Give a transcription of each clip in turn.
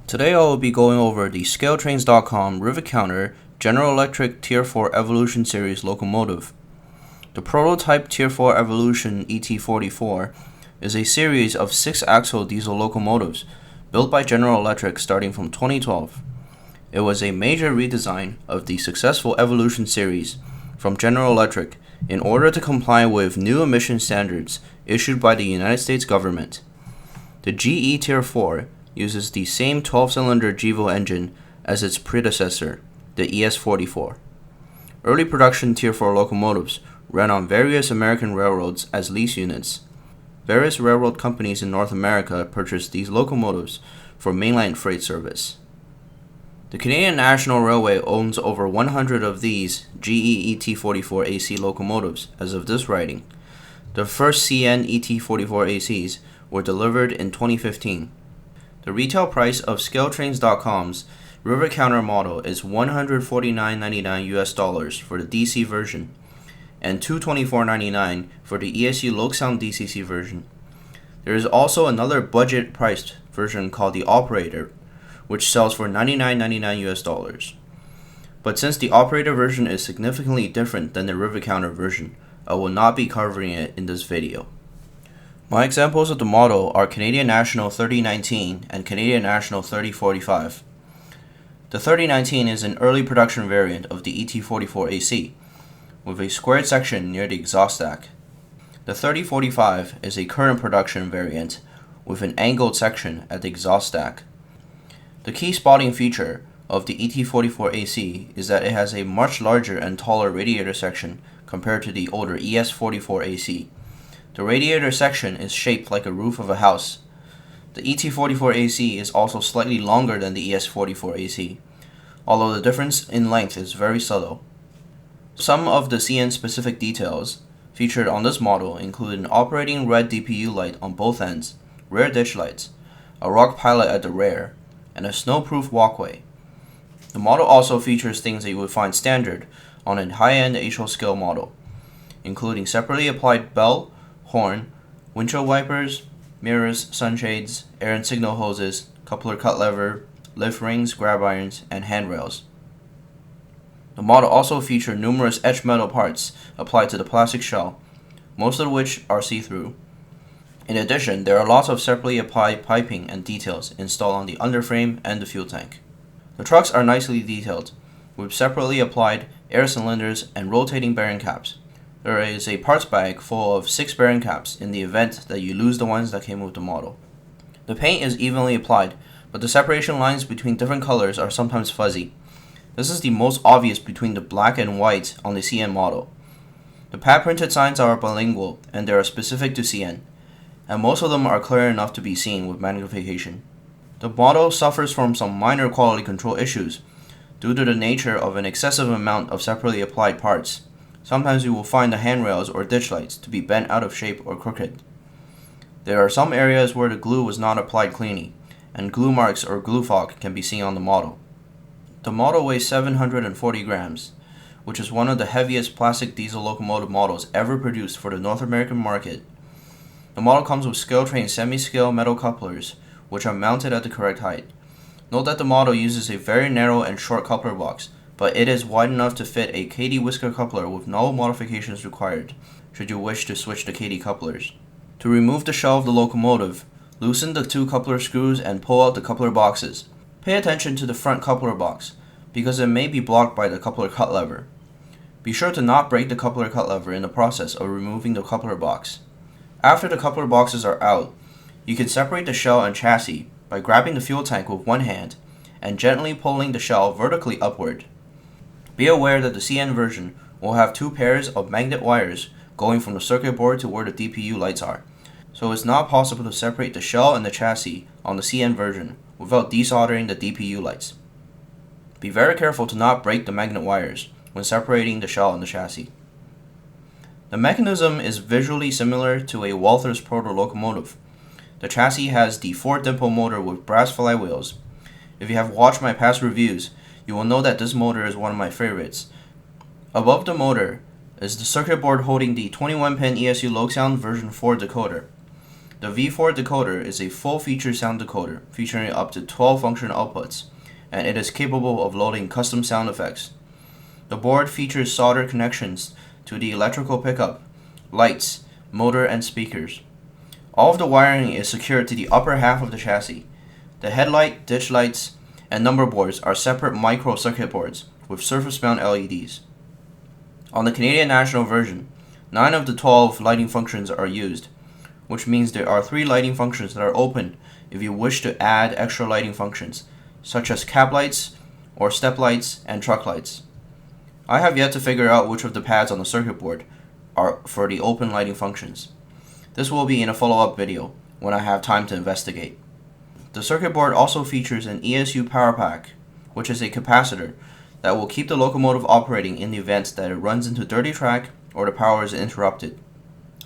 Today I will be going over the ScaleTrains.com Rivet Counter General Electric Tier 4 Evolution Series locomotive. The prototype Tier 4 Evolution ET44 is a series of 6-axle diesel locomotives built by General Electric starting from 2012. It was a major redesign of the successful Evolution series from General Electric in order to comply with new emission standards issued by the United States government. The GE Tier 4 uses the same 12-cylinder GEVO engine as its predecessor, the ES44. Early production Tier 4 locomotives ran on various American railroads as lease units. Various railroad companies in North America purchased these locomotives for mainline freight service. The Canadian National Railway owns over 100 of these GE ET44AC locomotives as of this writing. The first CN ET44ACs were delivered in 2015. The retail price of ScaleTrains.com's Rivet Counter model is $149.99 US for the DC version and $224.99 for the ESC Loc-Sound DCC version. There is also another budget-priced version called the Operator, which sells for $99.99 US. But since the Operator version is significantly different than the Rivet Counter version, I will not be covering it in this video. My examples of the model are Canadian National 3019 and Canadian National 3045. The 3019 is an early production variant of the ET44AC, with a squared section near the exhaust stack. The 3045 is a current production variant with an angled section at the exhaust stack. The key spotting feature of the ET44AC is that it has a much larger and taller radiator section compared to the older ES44AC. The radiator section is shaped like a roof of a house. The ET44AC is also slightly longer than the ES44AC, although the difference in length is very subtle. Some of the CN-specific details featured on this model include an operating red DPU light on both ends, rear ditch lights, a rock pilot at the rear, and a snow-proof walkway. The model also features things that you would find standard on a high-end HO scale model, including separately applied bell, horn, windshield wipers, mirrors, sunshades, air and signal hoses, coupler cut lever, lift rings, grab irons, and handrails. The model also featured numerous etched metal parts applied to the plastic shell, most of which are see-through. In addition, there are lots of separately applied piping and details installed on the underframe and the fuel tank. The trucks are nicely detailed, with separately applied air cylinders and rotating bearing caps. There is a parts bag full of 6 bearing caps in the event that you lose the ones that came with the model. The paint is evenly applied, but the separation lines between different colors are sometimes fuzzy. This is the most obvious between the black and white on the CN model. The pad printed signs are bilingual and they are specific to CN, and most of them are clear enough to be seen with magnification. The model suffers from some minor quality control issues due to the nature of an excessive amount of separately applied parts. Sometimes you will find the handrails or ditch lights to be bent out of shape or crooked. There are some areas where the glue was not applied cleanly, and glue marks or glue fog can be seen on the model. The model weighs 740 grams, which is one of the heaviest plastic diesel locomotive models ever produced for the North American market. The model comes with ScaleTrain semi-scale metal couplers, which are mounted at the correct height. Note that the model uses a very narrow and short coupler box, but it is wide enough to fit a KD whisker coupler with no modifications required, should you wish to switch to KD couplers. To remove the shell of the locomotive, loosen the 2 coupler screws and pull out the coupler boxes. Pay attention to the front coupler box, because it may be blocked by the coupler cut lever. Be sure to not break the coupler cut lever in the process of removing the coupler box. After the coupler boxes are out, you can separate the shell and chassis by grabbing the fuel tank with one hand and gently pulling the shell vertically upward. Be aware that the CN version will have 2 pairs of magnet wires going from the circuit board to where the DPU lights are, so it's not possible to separate the shell and the chassis on the CN version without desoldering the DPU lights. Be very careful to not break the magnet wires when separating the shell and the chassis. The mechanism is visually similar to a Walther's proto locomotive. The chassis has the 4-dimple motor with brass flywheels. If you have watched my past reviews, you will know that this motor is one of my favorites. Above the motor is the circuit board holding the 21-pin ESC Loc-Sound version 4 decoder. The V4 decoder is a full-feature sound decoder featuring up to 12 function outputs, and it is capable of loading custom sound effects. The board features soldered connections to the electrical pickup, lights, motor, and speakers. All of the wiring is secured to the upper half of the chassis. The headlight, ditch lights, and number boards are separate micro circuit boards with surface-mount LEDs. On the Canadian National version, 9 of the 12 lighting functions are used, which means there are 3 lighting functions that are open if you wish to add extra lighting functions, such as cab lights or step lights and truck lights. I have yet to figure out which of the pads on the circuit board are for the open lighting functions. This will be in a follow-up video when I have time to investigate. The circuit board also features an ESU power pack, which is a capacitor that will keep the locomotive operating in the event that it runs into dirty track or the power is interrupted.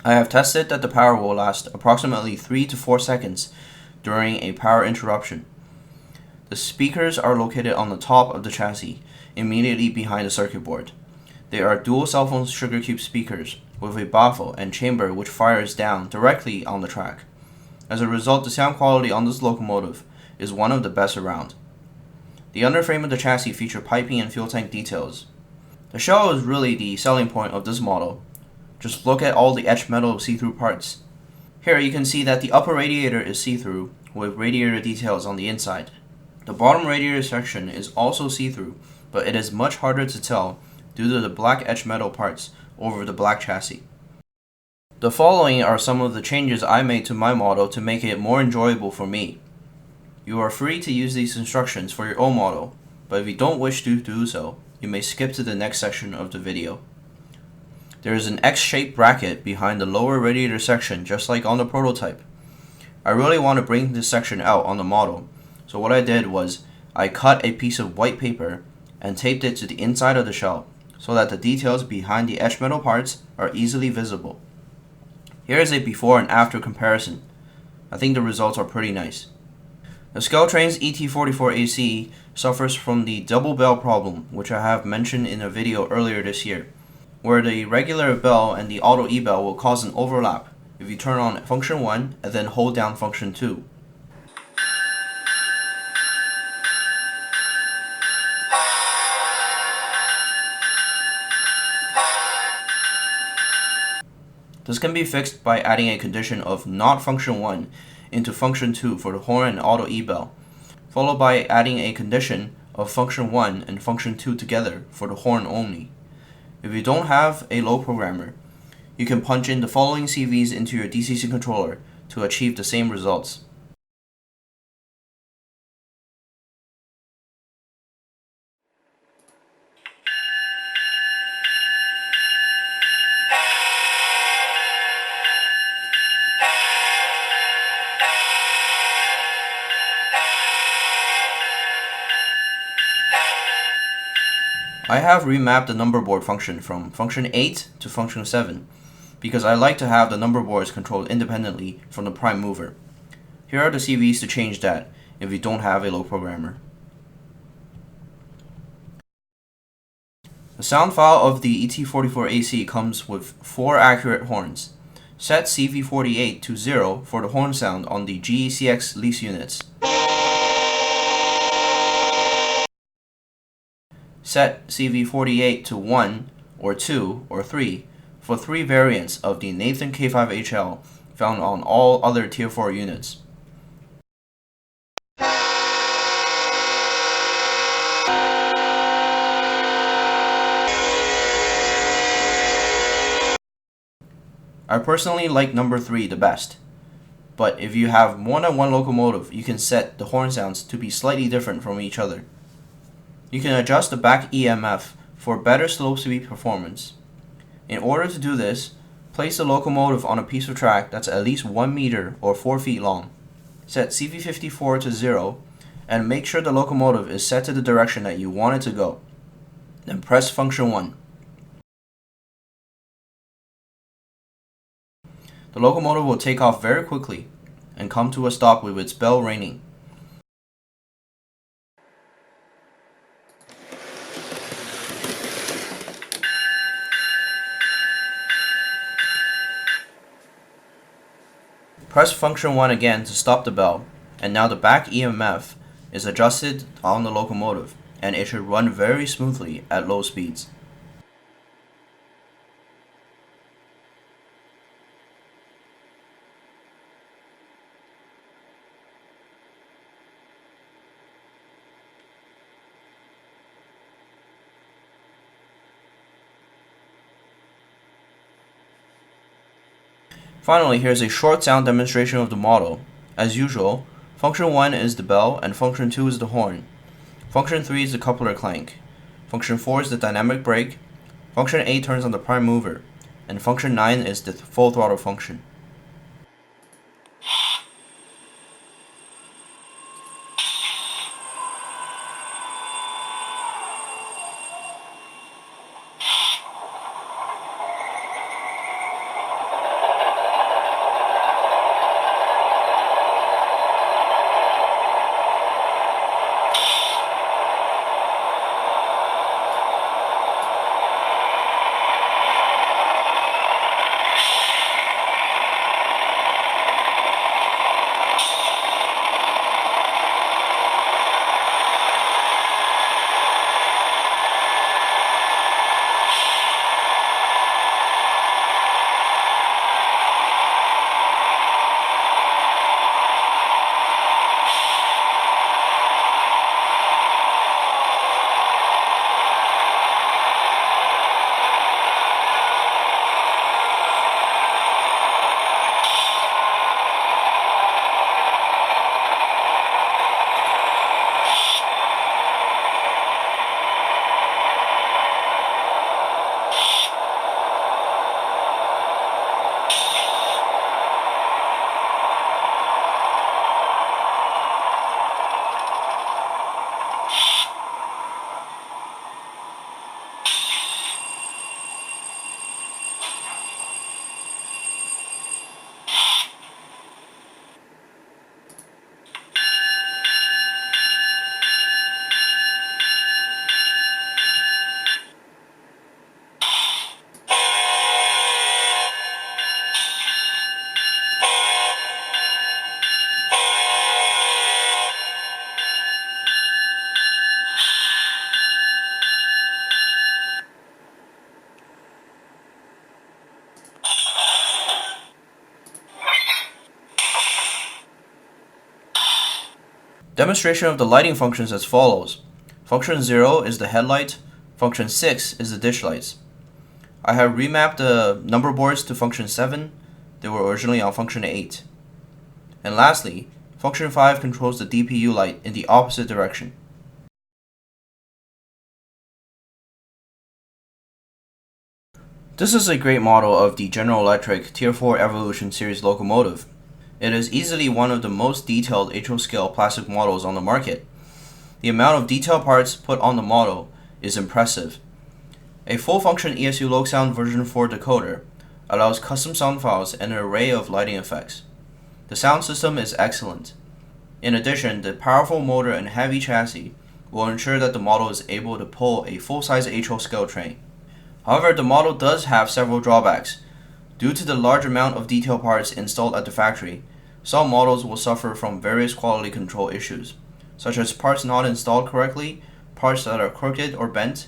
I have tested that the power will last approximately 3 to 4 seconds during a power interruption. The speakers are located on the top of the chassis, immediately behind the circuit board. They are dual cell phone sugar cube speakers with a baffle and chamber which fires down directly on the track. As a result, the sound quality on this locomotive is one of the best around. The underframe of the chassis features piping and fuel tank details. The shell is really the selling point of this model. Just look at all the etched metal see-through parts. Here you can see that the upper radiator is see-through with radiator details on the inside. The bottom radiator section is also see-through, but it is much harder to tell due to the black etched metal parts over the black chassis. The following are some of the changes I made to my model to make it more enjoyable for me. You are free to use these instructions for your own model, but if you don't wish to do so, you may skip to the next section of the video. There is an X-shaped bracket behind the lower radiator section just like on the prototype. I really want to bring this section out on the model, so what I did was I cut a piece of white paper and taped it to the inside of the shell so that the details behind the etched metal parts are easily visible. Here is a before and after comparison. I think the results are pretty nice. The Skeltrain's ET44AC suffers from the double bell problem, which I have mentioned in a video earlier this year, where the regular bell and the auto eBell will cause an overlap if you turn on function 1 and then hold down function 2. This can be fixed by adding a condition of not function 1 into function 2 for the horn and auto eBell, followed by adding a condition of function 1 and function 2 together for the horn only. If you don't have a low programmer, you can punch in the following CVs into your DCC controller to achieve the same results. I have remapped the numberboard function from function 8 to function 7 because I like to have the numberboards controlled independently from the prime mover. Here are the CVs to change that if you don't have a low programmer. The sound file of the ET44AC comes with 4 accurate horns. Set CV48 to 0 for the horn sound on the GECX lease units. Set CV48 to 1 or 2 or 3 for 3 variants of the Nathan K5HL found on all other Tier 4 units. I personally like number 3 the best, but if you have more than one locomotive, you can set the horn sounds to be slightly different from each other. You can adjust the back EMF for better slow speed performance. In order to do this, place the locomotive on a piece of track that's at least 1 meter or 4 feet long. Set CV54 to 0 and make sure the locomotive is set to the direction that you want it to go. Then press function 1. The locomotive will take off very quickly and come to a stop with its bell ringing. Press function 1 again to stop the bell, and now the back EMF is adjusted on the locomotive, and it should run very smoothly at low speeds. Finally, here's a short sound demonstration of the model. As usual, function 1 is the bell and function 2 is the horn. Function 3 is the coupler clank. Function 4 is the dynamic brake. Function 8 turns on the prime mover. And function 9 is the full throttle function. Demonstration of the lighting functions as follows. Function 0 is the headlight, function 6 is the ditch lights. I have remapped the number boards to function 7, they were originally on function 8. And lastly, function 5 controls the DPU light in the opposite direction. This is a great model of the General Electric Tier 4 Evolution Series locomotive. It is easily one of the most detailed HO scale plastic models on the market. The amount of detail parts put on the model is impressive. A full function ESU LoCsound version 4 decoder allows custom sound files and an array of lighting effects. The sound system is excellent. In addition, the powerful motor and heavy chassis will ensure that the model is able to pull a full-size HO scale train. However, the model does have several drawbacks. Due to the large amount of detail parts installed at the factory, some models will suffer from various quality control issues, such as parts not installed correctly, parts that are crooked or bent,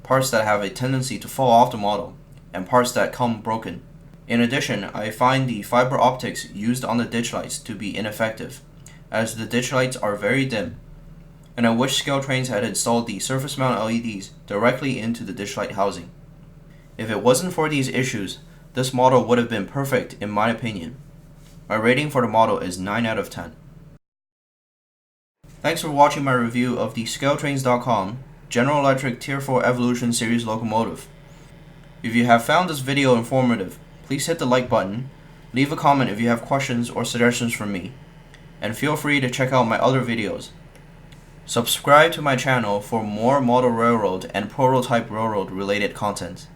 parts that have a tendency to fall off the model, and parts that come broken. In addition, I find the fiber optics used on the ditch lights to be ineffective, as the ditch lights are very dim, and I wish scale trains had installed the surface mount LEDs directly into the ditch light housing. If it wasn't for these issues, this model would have been perfect in my opinion. My rating for the model is 9 out of 10. Thanks for watching my review of the ScaleTrains.com General Electric Tier 4 Evolution Series locomotive. If you have found this video informative, please hit the like button, leave a comment if you have questions or suggestions for me, and feel free to check out my other videos. Subscribe to my channel for more model railroad and prototype railroad related content.